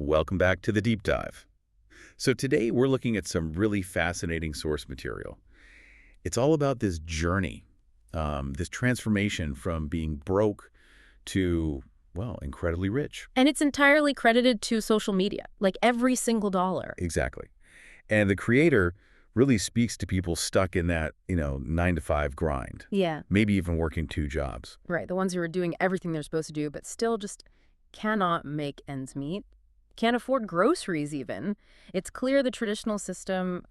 Welcome back to the deep dive. So today we're looking at some really fascinating source material. It's all about this journey, this transformation from being broke to, well, incredibly rich. And it's entirely credited to social media, like every single dollar. Exactly. And the creator really speaks to people stuck in that, 9 to 5 grind, Yeah, maybe even working 2 jobs. right. The ones who are doing everything they're supposed to do, but still just cannot make ends meet. Can't afford groceries even. It's clear the traditional system,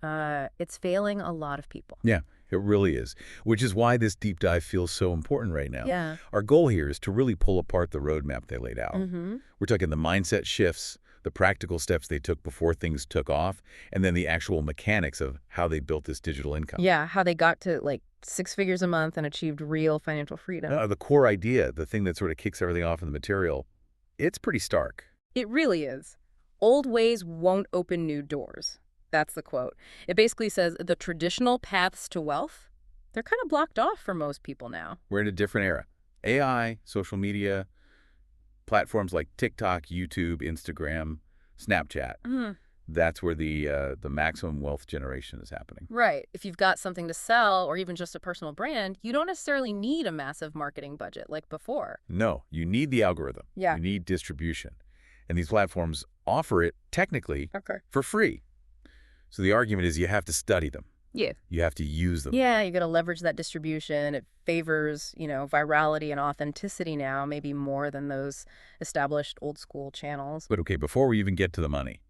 it's failing a lot of people. Yeah, it really is, which is why this deep dive feels so important right now. Yeah. Our goal here is to really pull apart the roadmap they laid out. Mm-hmm. We're talking the mindset shifts, the practical steps they took before things took off, and then the actual mechanics of how they built this digital income. Yeah, how they got to like 6 figures a month and achieved real financial freedom. The core idea, the thing that sort of kicks everything off in the material, it's pretty stark. It really is. Old ways won't open new doors. That's the quote. It basically says the traditional paths to wealth, they're kind of blocked off for most people now. We're in a different era. AI, social media, platforms like TikTok, YouTube, Instagram, Snapchat. Mhm. That's where the maximum wealth generation is happening. Right. If you've got something to sell or even just a personal brand, you don't necessarily need a massive marketing budget like before. No, you need the algorithm. Yeah. You need distribution. And these platforms offer it, technically, Okay. for free. So the argument is you have to study them. Yeah. You have to use them. Yeah, you got to leverage that distribution. It favors, virality and authenticity now, maybe more than those established old school channels. But okay, before we even get to the money,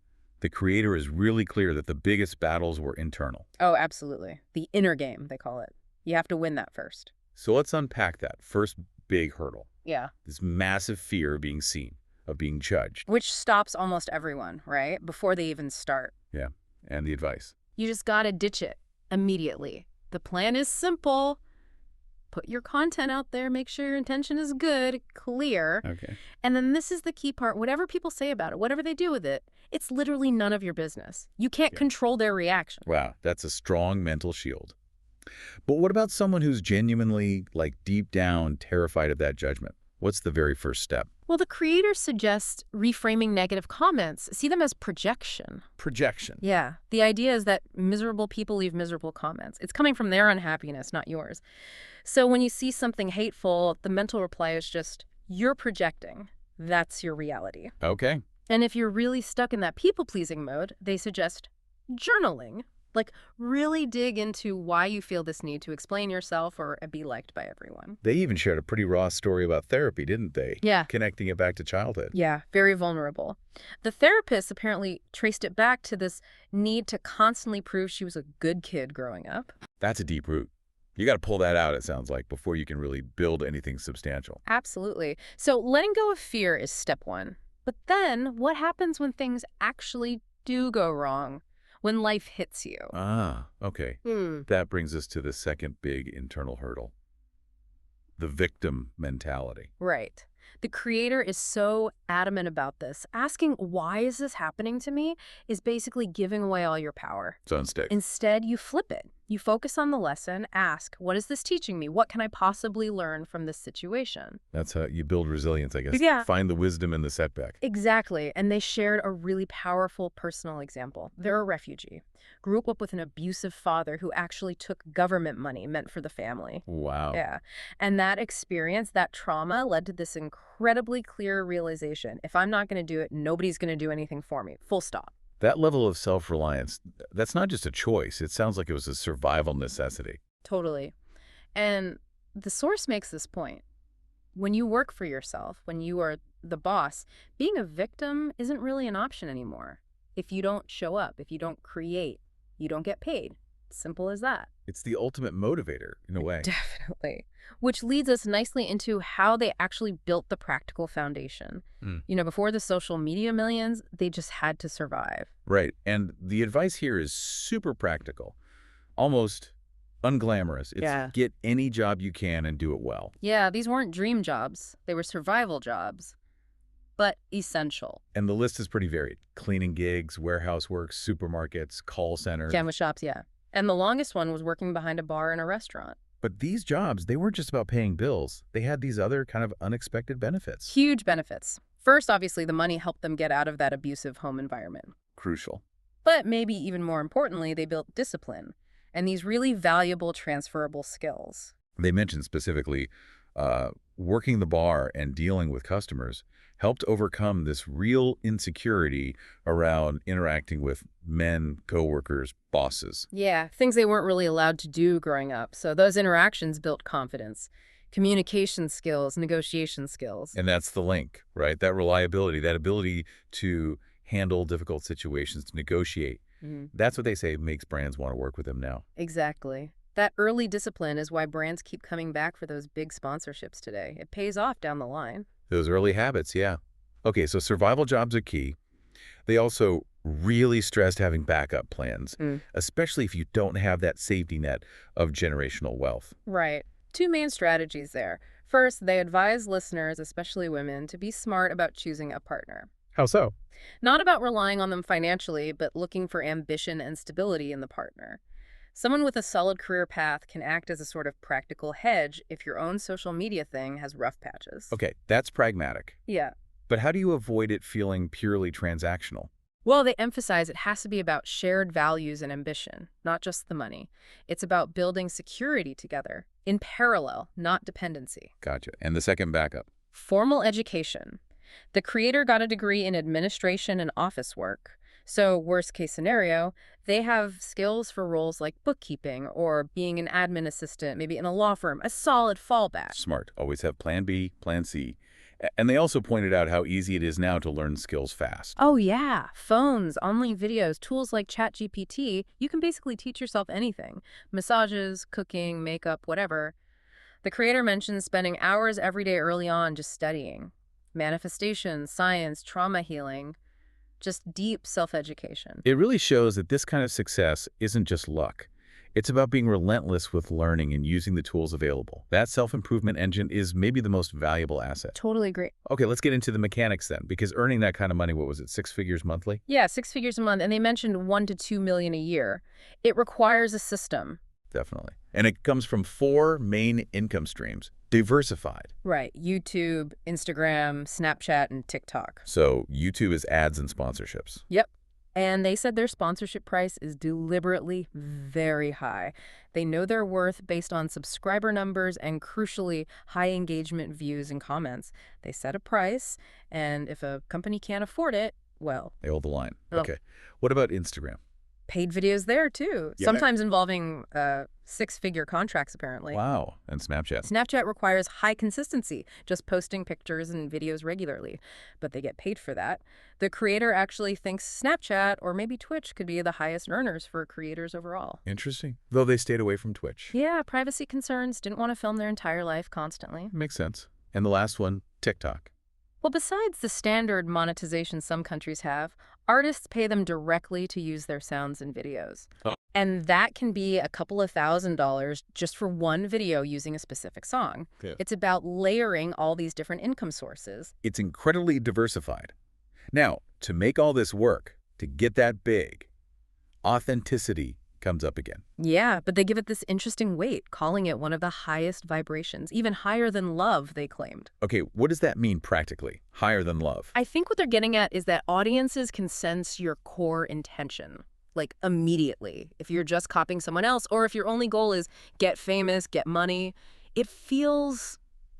the creator is really clear that the biggest battles were internal. Oh, absolutely. The inner game, they call it. You have to win that first. So let's unpack that first big hurdle, Yeah. this massive fear of being seen, of being judged. Which stops almost everyone, right? Before they even start. Yeah, and the advice. You just got to ditch it immediately. The plan is simple. Put your content out there, make sure your intention is good, clear. Okay. And then this is the key part. Whatever people say about it, whatever they do with it, it's literally none of your business. You can't control their reaction. Wow, that's a strong mental shield. But what about someone who's genuinely, deep down terrified of that judgment? What's the very first step? Well, the creator suggests reframing negative comments. See them as projection. Projection. Yeah. The idea is that miserable people leave miserable comments. It's coming from their unhappiness, not yours. So when you see something hateful, the mental reply is just, you're projecting. That's your reality. Okay. And if you're really stuck in that people-pleasing mode, they suggest journaling. Really dig into why you feel this need to explain yourself or be liked by everyone. They even shared a pretty raw story about therapy, didn't they? Yeah. Connecting it back to childhood. Yeah, very vulnerable. The therapist apparently traced it back to this need to constantly prove she was a good kid growing up. That's a deep root. You got to pull that out, it sounds like, before you can really build anything substantial. Absolutely. So letting go of fear is step one. But then what happens when things actually do go wrong? When life hits you? Ah, okay. That brings us to the second big internal hurdle. The victim mentality. Right. The creator is so adamant about this. Asking, why is this happening to me, is basically giving away all your power. It's unstable. Instead, you flip it. You focus on the lesson, ask, what is this teaching me? What can I possibly learn from this situation? That's how you build resilience, I guess. Yeah. Find the wisdom in the setback. Exactly. And they shared a really powerful personal example. They're a refugee. Grew up with an abusive father who actually took government money meant for the family. Wow. Yeah. And that experience, that trauma, led to this incredibly clear realization. If I'm not going to do it, nobody's going to do anything for me. Full stop. That level of self-reliance, that's not just a choice. It sounds like it was a survival necessity. Totally. And the source makes this point. When you work for yourself, when you are the boss, being a victim isn't really an option anymore. If you don't show up, if you don't create, you don't get paid. Simple as that. It's the ultimate motivator, in a way. Definitely. Which leads us nicely into how they actually built the practical foundation. Before the social media millions, they just had to survive. Right. And the advice here is super practical, almost unglamorous. It's get any job you can and do it well. Yeah, these weren't dream jobs. They were survival jobs, but essential. And the list is pretty varied. Cleaning gigs, warehouse work, supermarkets, call centers. Canvas shops, yeah. And the longest one was working behind a bar in a restaurant. But these jobs, they weren't just about paying bills. They had these other kind of unexpected benefits. Huge benefits. First, obviously, the money helped them get out of that abusive home environment. Crucial. But maybe even more importantly, they built discipline and these really valuable transferable skills. They mentioned specifically working the bar and dealing with customers helped overcome this real insecurity around interacting with men, coworkers, bosses. Yeah, things they weren't really allowed to do growing up. So those interactions built confidence, communication skills, negotiation skills. And that's the link, right? That reliability, that ability to handle difficult situations, to negotiate. That's what they say makes brands want to work with them now. Exactly. That early discipline is why brands keep coming back for those big sponsorships today. It pays off down the line. Those early habits, yeah. Okay, so survival jobs are key. They also really stressed having backup plans, especially if you don't have that safety net of generational wealth. Right. Two main strategies there. First, they advise listeners, especially women, to be smart about choosing a partner. How so? Not about relying on them financially, but looking for ambition and stability in the partner. Someone with a solid career path can act as a sort of practical hedge if your own social media thing has rough patches. Okay, that's pragmatic. Yeah. But how do you avoid it feeling purely transactional? Well, they emphasize it has to be about shared values and ambition, not just the money. It's about building security together, in parallel, not dependency. Gotcha. And the second backup? Formal education. The creator got a degree in administration and office work. So, worst case scenario, they have skills for roles like bookkeeping or being an admin assistant, maybe in a law firm, a solid fallback. Smart. Always have plan B, plan C. And they also pointed out how easy it is now to learn skills fast. Oh, yeah. Phones, online videos, tools like ChatGPT, you can basically teach yourself anything. Massages, cooking, makeup, whatever. The creator mentions spending hours every day early on just studying. Manifestation, science, trauma healing, just deep self-education. It really shows that this kind of success isn't just luck. It's about being relentless with learning and using the tools available. That self-improvement engine is maybe the most valuable asset. Totally agree. Okay, let's get into the mechanics then, because earning that kind of money, what was it, 6 figures monthly? Yeah, 6 figures a month, and they mentioned 1 to 2 million a year. It requires a system. Definitely. And it comes from 4 main income streams, diversified. Right. YouTube, Instagram, Snapchat, and TikTok. So YouTube is ads and sponsorships. Yep. And they said their sponsorship price is deliberately very high. They know their worth based on subscriber numbers and, crucially, high engagement views and comments. They set a price, and if a company can't afford it, well... They hold the line. Oh. Okay. What about Instagram? Paid videos there, too. Yeah. Sometimes involving 6-figure contracts, apparently. Wow. And Snapchat? Snapchat requires high consistency, just posting pictures and videos regularly. But they get paid for that. The creator actually thinks Snapchat or maybe Twitch could be the highest earners for creators overall. Interesting. Though they stayed away from Twitch. Yeah, privacy concerns, didn't want to film their entire life constantly. Makes sense. And the last one, TikTok. Well, besides the standard monetization some countries have, artists pay them directly to use their sounds and videos. Oh. And that can be a couple of $1,000s just for one video using a specific song. Yeah. It's about layering all these different income sources. It's incredibly diversified. Now, to make all this work, to get that big, authenticity comes up again. Yeah, but they give it this interesting weight, calling it one of the highest vibrations, even higher than love, they claimed. Okay, what does that mean practically? Higher than love? I think what they're getting at is that audiences can sense your core intention, like immediately. If you're just copying someone else, or if your only goal is get famous, get money, it feels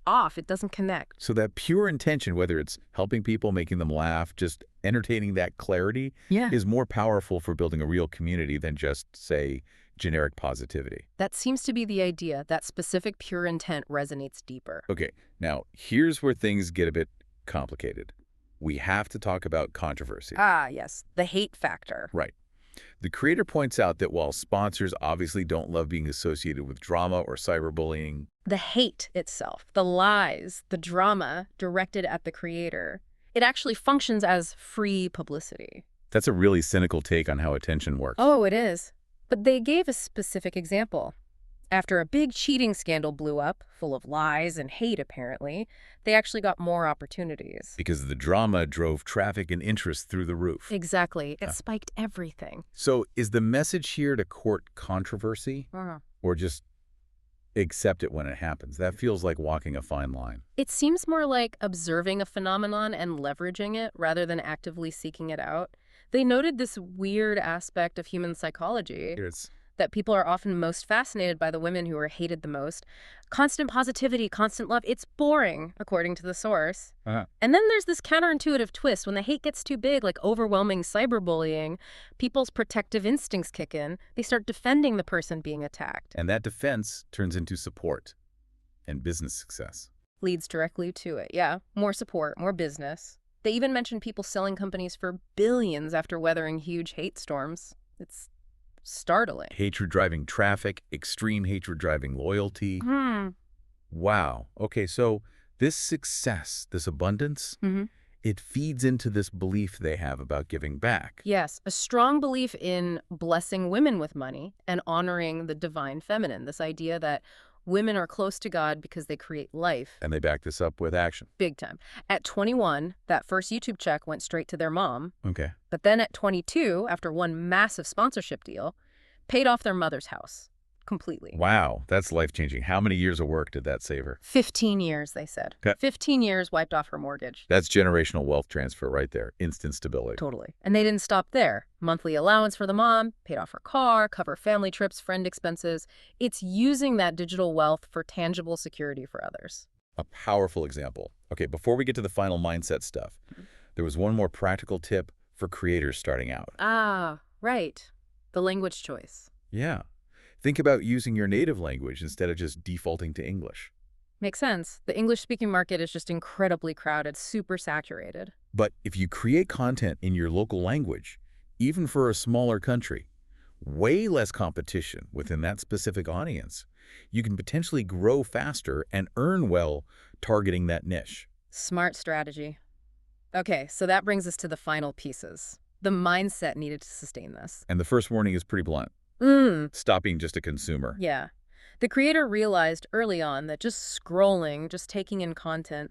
off. It doesn't connect. So that pure intention, whether it's helping people, making them laugh, just entertaining that clarity, is more powerful for building a real community than just, say, generic positivity. That seems to be the idea. That specific pure intent resonates deeper. Okay, now here's where things get a bit complicated. We have to talk about controversy. Ah, yes, the hate factor. Right. The creator points out that while sponsors obviously don't love being associated with drama or cyberbullying, the hate itself, the lies, the drama directed at the creator, it actually functions as free publicity. that's a really cynical take on how attention works. Oh, it is. But they gave a specific example. After a big cheating scandal blew up, full of lies and hate apparently, they actually got more opportunities. Because the drama drove traffic and interest through the roof. Exactly. It spiked everything. So is the message here to court controversy or just Accept it when it happens. That feels like walking a fine line. It seems more like observing a phenomenon and leveraging it rather than actively seeking it out. They noted this weird aspect of human psychology, It's that people are often most fascinated by the women who are hated the most. Constant positivity, constant love, it's boring, according to the source. And then there's this counterintuitive twist. When the hate gets too big, like overwhelming cyberbullying, people's protective instincts kick in. They start defending the person being attacked. And that defense turns into support and business success. Leads directly to it, yeah. More support, more business. They even mention people selling companies for billions after weathering huge hate storms. It's startling. Hatred driving traffic, extreme hatred driving loyalty. Wow. Okay, so this success, this abundance, it feeds into this belief they have about giving back. Yes, a strong belief in blessing women with money and honoring the divine feminine. This idea that women are close to God because they create life. And they back this up with action. Big time. At 21, that first YouTube check went straight to their mom. Okay. But then at 22, after one massive sponsorship deal, paid off their mother's house completely. Wow, that's life-changing. How many years of work did that save her? 15 years, they said. Okay. 15 years wiped off her mortgage. That's generational wealth transfer right there. Instant stability. Totally. And they didn't stop there. Monthly allowance for the mom, paid off her car, cover family trips, friend expenses. It's using that digital wealth for tangible security for others. A powerful example. Okay, before we get to the final mindset stuff, there was one more practical tip for creators starting out. Ah, right. The language choice. Yeah. Think about using your native language instead of just defaulting to English. Makes sense. The English-speaking market is just incredibly crowded, super saturated. But if you create content in your local language, even for a smaller country, way less competition within that specific audience, you can potentially grow faster and earn well targeting that niche. Smart strategy. Okay, so that brings us to the final pieces. The mindset needed to sustain this. And the first warning is pretty blunt. Stop being just a consumer. Yeah. The creator realized early on that just scrolling, just taking in content,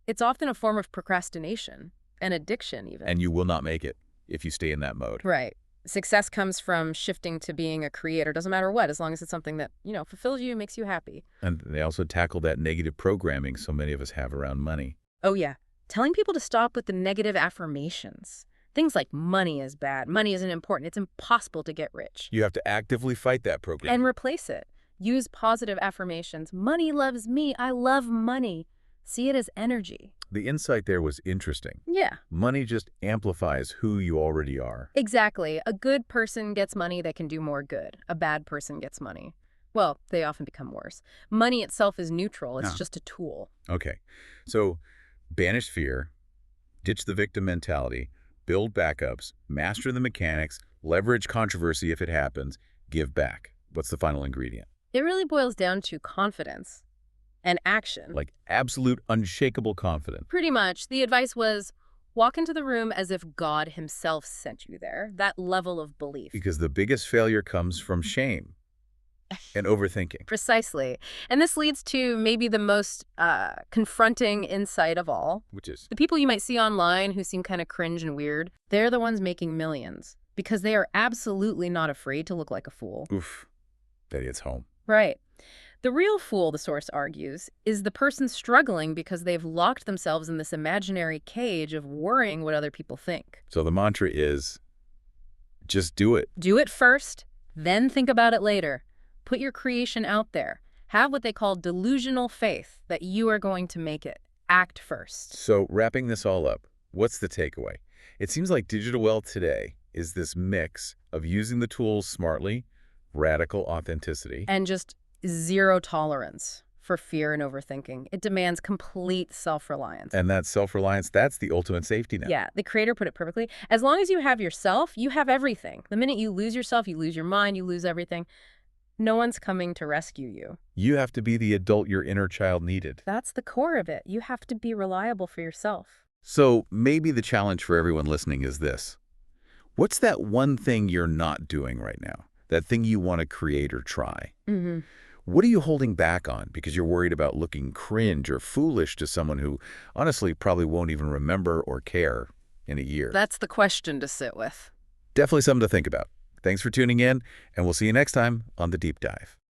it's often a form of procrastination, an addiction even. And you will not make it if you stay in that mode. Right. Success comes from shifting to being a creator, doesn't matter what, as long as it's something that, fulfills you, makes you happy. And they also tackle that negative programming so many of us have around money. Oh, yeah. Telling people to stop with the negative affirmations. Things like money is bad, money isn't important, it's impossible to get rich. You have to actively fight that program. And replace it. Use positive affirmations. Money loves me. I love money. See it as energy. The insight there was interesting. Yeah. Money just amplifies who you already are. Exactly. A good person gets money that can do more good. A bad person gets money. Well, they often become worse. Money itself is neutral. It's just a tool. Okay. So banish fear, ditch the victim mentality, build backups, master the mechanics, leverage controversy if it happens, give back. What's the final ingredient? It really boils down to confidence and action. Like absolute unshakable confidence. Pretty much. The advice was walk into the room as if God himself sent you there. That level of belief. Because the biggest failure comes from shame and overthinking. Precisely. And this leads to maybe the most confronting insight of all. Which is? The people you might see online who seem kind of cringe and weird, they're the ones making millions because they are absolutely not afraid to look like a fool. Oof. That hits home. Right. The real fool, the source argues, is the person struggling because they've locked themselves in this imaginary cage of worrying what other people think. So the mantra is, just do it. Do it first, then think about it later. Put your creation out there. Have what they call delusional faith that you are going to make it. Act first. So wrapping this all up, what's the takeaway? It seems like digital wealth today is this mix of using the tools smartly, radical authenticity, and just zero tolerance for fear and overthinking. It demands complete self-reliance. And that self-reliance, that's the ultimate safety net. Yeah, the creator put it perfectly. As long as you have yourself, you have everything. The minute you lose yourself, you lose your mind, you lose everything. No one's coming to rescue you. You have to be the adult your inner child needed. That's the core of it. You have to be reliable for yourself. So maybe the challenge for everyone listening is this. What's that one thing you're not doing right now? That thing you want to create or try? What are you holding back on because you're worried about looking cringe or foolish to someone who honestly probably won't even remember or care in a year? That's the question to sit with. Definitely something to think about. Thanks for tuning in, and we'll see you next time on The Deep Dive.